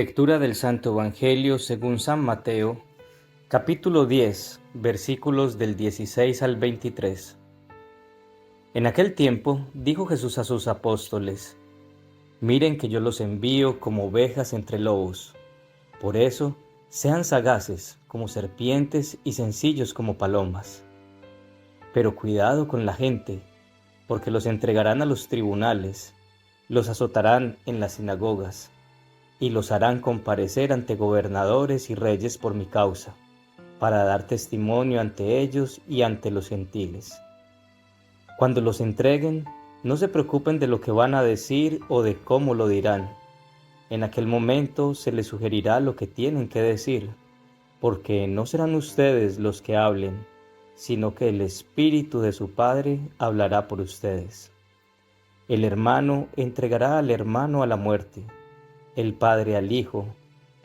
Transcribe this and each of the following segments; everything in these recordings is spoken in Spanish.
Lectura del Santo Evangelio según San Mateo, capítulo 10, versículos del 16 al 23. En aquel tiempo dijo Jesús a sus apóstoles: Miren que yo los envío como ovejas entre lobos. Por eso, sean sagaces como serpientes y sencillos como palomas. Pero cuidado con la gente, porque los entregarán a los tribunales, los azotarán en las sinagogas, y los harán comparecer ante gobernadores y reyes por mi causa, para dar testimonio ante ellos y ante los gentiles. Cuando los entreguen, no se preocupen de lo que van a decir o de cómo lo dirán. En aquel momento se les sugerirá lo que tienen que decir, porque no serán ustedes los que hablen, sino que el Espíritu de su Padre hablará por ustedes. El hermano entregará al hermano a la muerte, el padre al hijo.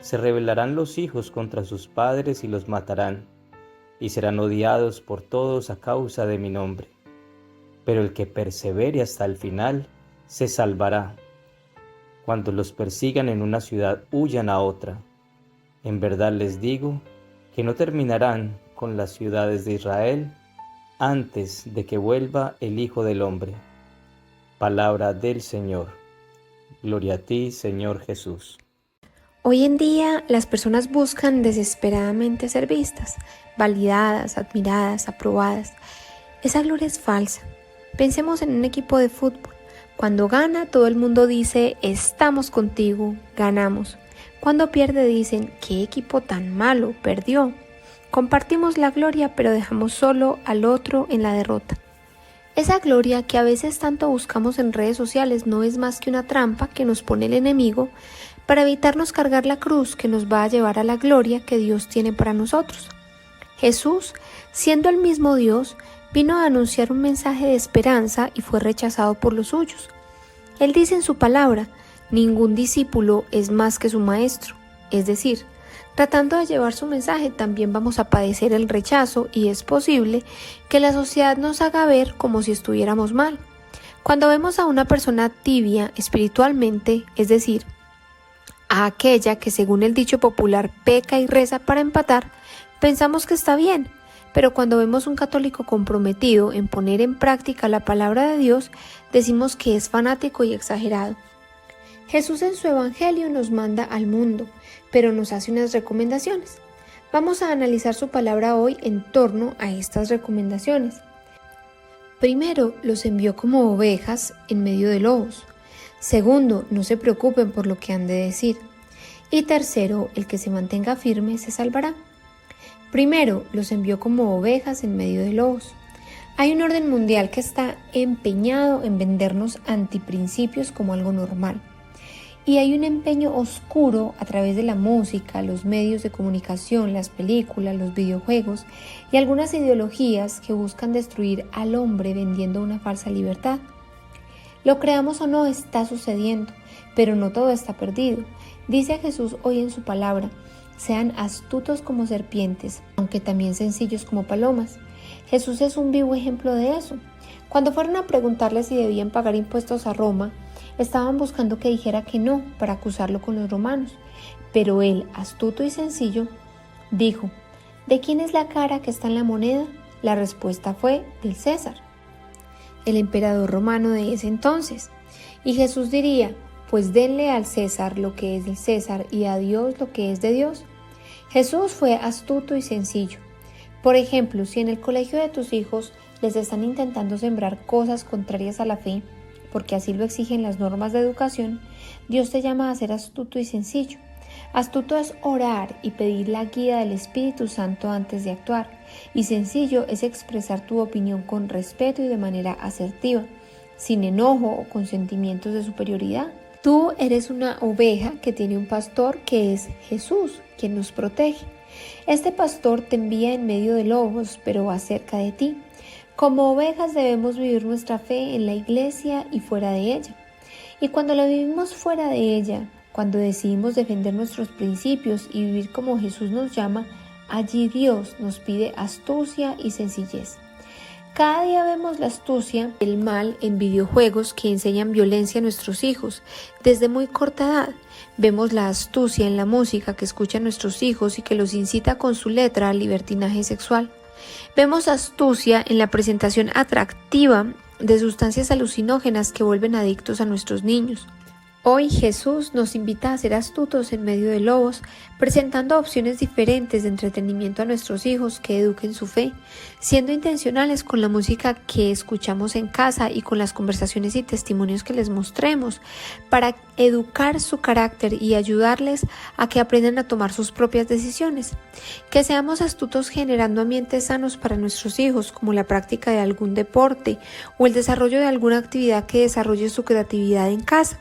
Se rebelarán los hijos contra sus padres y los matarán, y serán odiados por todos a causa de mi nombre. Pero el que persevere hasta el final se salvará. Cuando los persigan en una ciudad, huyan a otra. En verdad les digo que no terminarán con las ciudades de Israel antes de que vuelva el Hijo del Hombre. Palabra del Señor. Gloria a ti, Señor Jesús. Hoy en día las personas buscan desesperadamente ser vistas, validadas, admiradas, aprobadas. Esa gloria es falsa. Pensemos en un equipo de fútbol. Cuando gana, todo el mundo dice: estamos contigo, ganamos. Cuando pierde, dicen: qué equipo tan malo, perdió. Compartimos la gloria, pero dejamos solo al otro en la derrota. Esa gloria que a veces tanto buscamos en redes sociales no es más que una trampa que nos pone el enemigo para evitarnos cargar la cruz que nos va a llevar a la gloria que Dios tiene para nosotros. Jesús, siendo el mismo Dios, vino a anunciar un mensaje de esperanza y fue rechazado por los suyos. Él dice en su palabra: ningún discípulo es más que su maestro. Es decir, tratando de llevar su mensaje también vamos a padecer el rechazo y es posible que la sociedad nos haga ver como si estuviéramos mal. Cuando vemos a una persona tibia espiritualmente, es decir, a aquella que según el dicho popular peca y reza para empatar, pensamos que está bien, pero cuando vemos un católico comprometido en poner en práctica la palabra de Dios, decimos que es fanático y exagerado. Jesús en su Evangelio nos manda al mundo, pero nos hace unas recomendaciones. Vamos a analizar su palabra hoy en torno a estas recomendaciones. Primero, los envió como ovejas en medio de lobos. Segundo, no se preocupen por lo que han de decir. Y tercero, el que se mantenga firme se salvará. Primero, los envió como ovejas en medio de lobos. Hay un orden mundial que está empeñado en vendernos antiprincipios como algo normal. Y hay un empeño oscuro a través de la música, los medios de comunicación, las películas, los videojuegos y algunas ideologías que buscan destruir al hombre vendiendo una falsa libertad. Lo creamos o no, está sucediendo, pero no todo está perdido. Dice Jesús hoy en su palabra: sean astutos como serpientes, aunque también sencillos como palomas. Jesús es un vivo ejemplo de eso. Cuando fueron a preguntarle si debían pagar impuestos a Roma, estaban buscando que dijera que no para acusarlo con los romanos. Pero él, astuto y sencillo, dijo: ¿de quién es la cara que está en la moneda? La respuesta fue: del César, el emperador romano de ese entonces. Y Jesús diría: pues denle al César lo que es del César y a Dios lo que es de Dios. Jesús fue astuto y sencillo. Por ejemplo, si en el colegio de tus hijos les están intentando sembrar cosas contrarias a la fe, porque así lo exigen las normas de educación, Dios te llama a ser astuto y sencillo. Astuto es orar y pedir la guía del Espíritu Santo antes de actuar, y sencillo es expresar tu opinión con respeto y de manera asertiva, sin enojo o con sentimientos de superioridad. Tú eres una oveja que tiene un pastor que es Jesús, quien nos protege. Este pastor te envía en medio de lobos, pero va cerca de ti. Como ovejas debemos vivir nuestra fe en la iglesia y fuera de ella. Y cuando la vivimos fuera de ella, cuando decidimos defender nuestros principios y vivir como Jesús nos llama, allí Dios nos pide astucia y sencillez. Cada día vemos la astucia, el mal en videojuegos que enseñan violencia a nuestros hijos desde muy corta edad. Vemos la astucia en la música que escuchan nuestros hijos y que los incita con su letra al libertinaje sexual. Vemos astucia en la presentación atractiva de sustancias alucinógenas que vuelven adictos a nuestros niños. Hoy Jesús nos invita a ser astutos en medio de lobos, presentando opciones diferentes de entretenimiento a nuestros hijos que eduquen su fe, siendo intencionales con la música que escuchamos en casa y con las conversaciones y testimonios que les mostremos, para educar su carácter y ayudarles a que aprendan a tomar sus propias decisiones. Que seamos astutos generando ambientes sanos para nuestros hijos, como la práctica de algún deporte o el desarrollo de alguna actividad que desarrolle su creatividad en casa.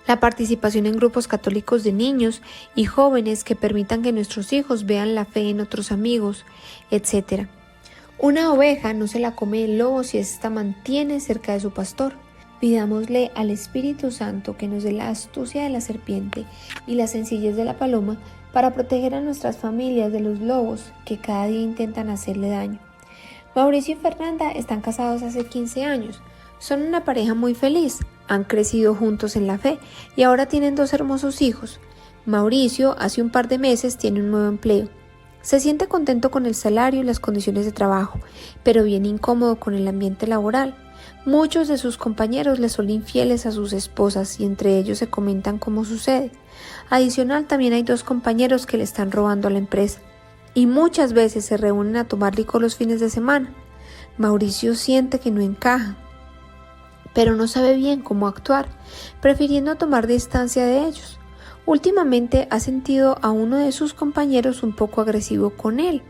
La participación en grupos católicos de niños y jóvenes que permitan que nuestros hijos vean la fe en otros amigos, etc. Una oveja no se la come el lobo si ésta mantiene cerca de su pastor. Pidámosle al Espíritu Santo que nos dé la astucia de la serpiente y la sencillez de la paloma para proteger a nuestras familias de los lobos que cada día intentan hacerle daño. Mauricio y Fernanda están casados hace 15 años. Son una pareja muy feliz, han crecido juntos en la fe y ahora tienen 2 hermosos hijos. Mauricio hace un par de meses tiene un nuevo empleo. Se siente contento con el salario y las condiciones de trabajo, pero bien incómodo con el ambiente laboral. Muchos de sus compañeros le son infieles a sus esposas y entre ellos se comentan cómo sucede. Adicional, también hay 2 compañeros que le están robando a la empresa y muchas veces se reúnen a tomar licor los fines de semana. Mauricio siente que no encaja, pero no sabe bien cómo actuar, prefiriendo tomar distancia de ellos. Últimamente ha sentido a uno de sus compañeros un poco agresivo con él,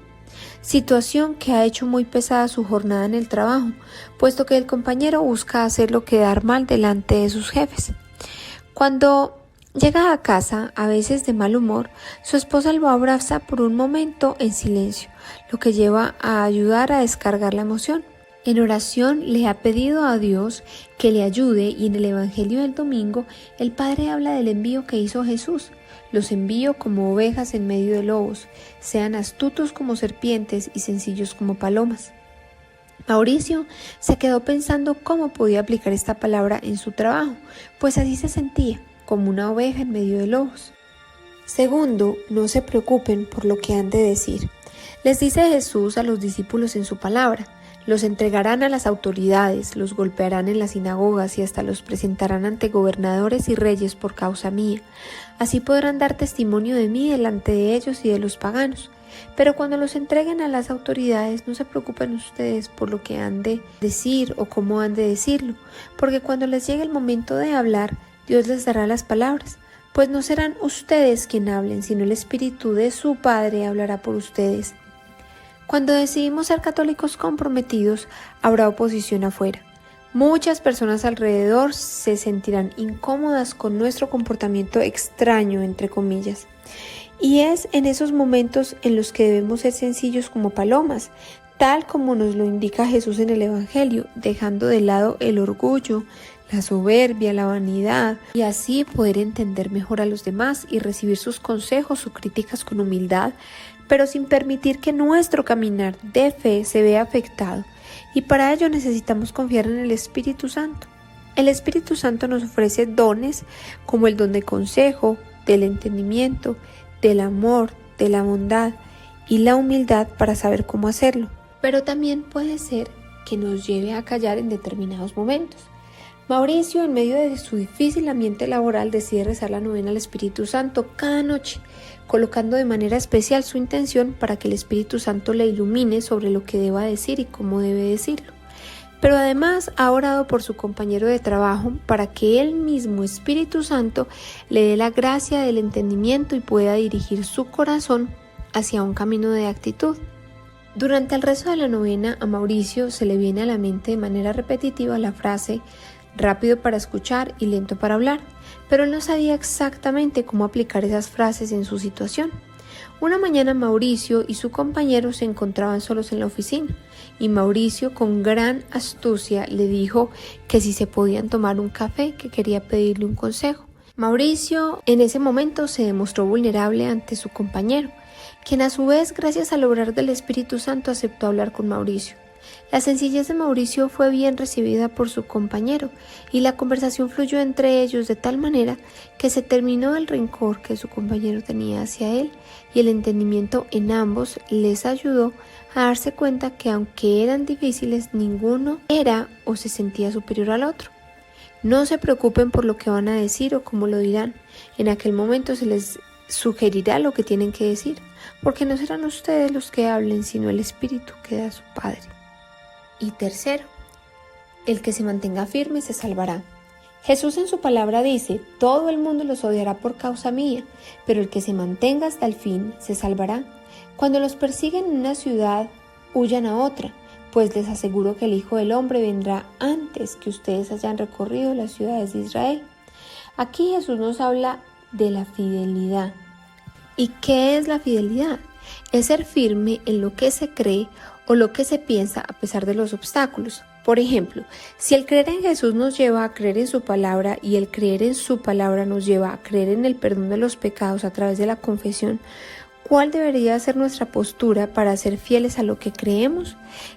situación que ha hecho muy pesada su jornada en el trabajo, puesto que el compañero busca hacerlo quedar mal delante de sus jefes. Cuando llega a casa, a veces de mal humor, su esposa lo abraza por un momento en silencio, lo que lleva a ayudar a descargar la emoción. En oración le ha pedido a Dios que le ayude y en el Evangelio del domingo el Padre habla del envío que hizo Jesús. Los envío como ovejas en medio de lobos, sean astutos como serpientes y sencillos como palomas. Mauricio se quedó pensando cómo podía aplicar esta palabra en su trabajo, pues así se sentía, como una oveja en medio de lobos. Segundo, no se preocupen por lo que han de decir. Les dice Jesús a los discípulos en su palabra. Los entregarán a las autoridades, los golpearán en las sinagogas y hasta los presentarán ante gobernadores y reyes por causa mía. Así podrán dar testimonio de mí delante de ellos y de los paganos. Pero cuando los entreguen a las autoridades, no se preocupen ustedes por lo que han de decir o cómo han de decirlo, porque cuando les llegue el momento de hablar, Dios les dará las palabras. Pues no serán ustedes quien hablen, sino el Espíritu de su Padre hablará por ustedes. Cuando decidimos ser católicos comprometidos, habrá oposición afuera. Muchas personas alrededor se sentirán incómodas con nuestro comportamiento extraño, entre comillas. Y es en esos momentos en los que debemos ser sencillos como palomas, tal como nos lo indica Jesús en el Evangelio, dejando de lado el orgullo, la soberbia, la vanidad, y así poder entender mejor a los demás y recibir sus consejos o críticas con humildad, pero sin permitir que nuestro caminar de fe se vea afectado, y para ello necesitamos confiar en el Espíritu Santo. El Espíritu Santo nos ofrece dones como el don de consejo, del entendimiento, del amor, de la bondad y la humildad para saber cómo hacerlo, pero también puede ser que nos lleve a callar en determinados momentos. Mauricio, en medio de su difícil ambiente laboral, decide rezar la novena al Espíritu Santo cada noche, colocando de manera especial su intención para que el Espíritu Santo le ilumine sobre lo que deba decir y cómo debe decirlo. Pero además ha orado por su compañero de trabajo para que el mismo Espíritu Santo le dé la gracia del entendimiento y pueda dirigir su corazón hacia un camino de actitud. Durante el rezo de la novena, a Mauricio se le viene a la mente de manera repetitiva la frase rápido para escuchar y lento para hablar, pero él no sabía exactamente cómo aplicar esas frases en su situación. Una mañana Mauricio y su compañero se encontraban solos en la oficina, y Mauricio con gran astucia le dijo que si se podían tomar un café, que quería pedirle un consejo. Mauricio en ese momento se demostró vulnerable ante su compañero, quien a su vez, gracias al obrar del Espíritu Santo, aceptó hablar con Mauricio. La sencillez de Mauricio fue bien recibida por su compañero y la conversación fluyó entre ellos de tal manera que se terminó el rencor que su compañero tenía hacia él y el entendimiento en ambos les ayudó a darse cuenta que aunque eran difíciles, ninguno era o se sentía superior al otro. No se preocupen por lo que van a decir o cómo lo dirán. En aquel momento se les sugerirá lo que tienen que decir, porque no serán ustedes los que hablen, sino el Espíritu que da su Padre. Y tercero, el que se mantenga firme se salvará. Jesús en su palabra dice: todo el mundo los odiará por causa mía, pero el que se mantenga hasta el fin se salvará. Cuando los persiguen en una ciudad, huyan a otra, pues les aseguro que el Hijo del Hombre vendrá antes que ustedes hayan recorrido las ciudades de Israel. Aquí Jesús nos habla de la fidelidad. ¿Y qué es la fidelidad? Es ser firme en lo que se cree o lo que se piensa a pesar de los obstáculos. Por ejemplo, si el creer en Jesús nos lleva a creer en su palabra y el creer en su palabra nos lleva a creer en el perdón de los pecados a través de la confesión, ¿cuál debería ser nuestra postura para ser fieles a lo que creemos?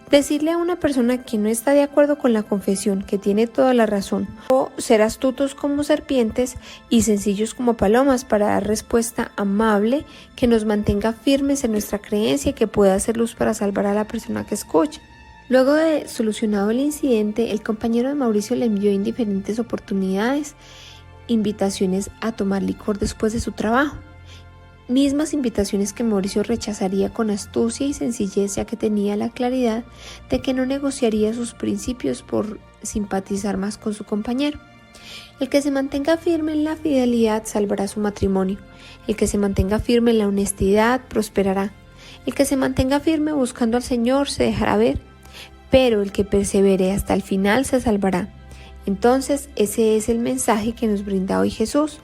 Decirle a una persona que no está de acuerdo con la confesión que tiene toda la razón, o ser astutos como serpientes y sencillos como palomas para dar respuesta amable que nos mantenga firmes en nuestra creencia y que pueda hacer luz para salvar a la persona que escucha. Luego de solucionado el incidente, el compañero de Mauricio le envió en diferentes oportunidades invitaciones a tomar licor después de su trabajo. Mismas invitaciones que Mauricio rechazaría con astucia y sencillez, ya que tenía la claridad de que no negociaría sus principios por simpatizar más con su compañero. El que se mantenga firme en la fidelidad salvará su matrimonio. El que se mantenga firme en la honestidad prosperará. El que se mantenga firme buscando al Señor se dejará ver, pero el que persevere hasta el final se salvará. Entonces, ese es el mensaje que nos brinda hoy Jesús.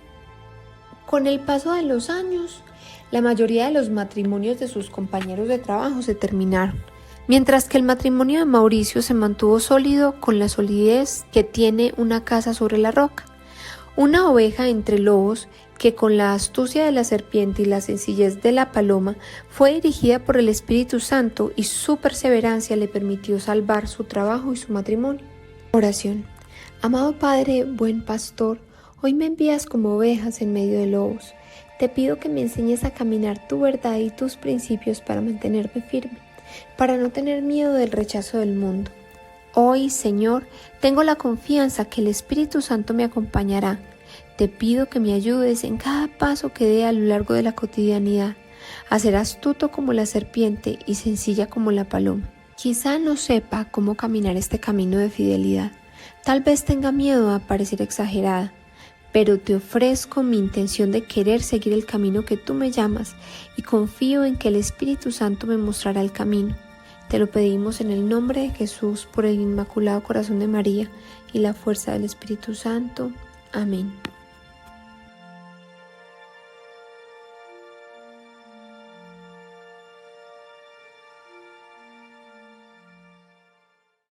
Con el paso de los años, la mayoría de los matrimonios de sus compañeros de trabajo se terminaron, mientras que el matrimonio de Mauricio se mantuvo sólido con la solidez que tiene una casa sobre la roca. Una oveja entre lobos que con la astucia de la serpiente y la sencillez de la paloma fue dirigida por el Espíritu Santo y su perseverancia le permitió salvar su trabajo y su matrimonio. Oración. Amado Padre, buen pastor, hoy me envías como ovejas en medio de lobos. Te pido que me enseñes a caminar tu verdad y tus principios para mantenerme firme, para no tener miedo del rechazo del mundo. Hoy, Señor, tengo la confianza que el Espíritu Santo me acompañará. Te pido que me ayudes en cada paso que dé a lo largo de la cotidianidad, a ser astuto como la serpiente y sencilla como la paloma. Quizá no sepa cómo caminar este camino de fidelidad. Tal vez tenga miedo a parecer exagerada, pero te ofrezco mi intención de querer seguir el camino que tú me llamas y confío en que el Espíritu Santo me mostrará el camino. Te lo pedimos en el nombre de Jesús, por el Inmaculado Corazón de María y la fuerza del Espíritu Santo. Amén.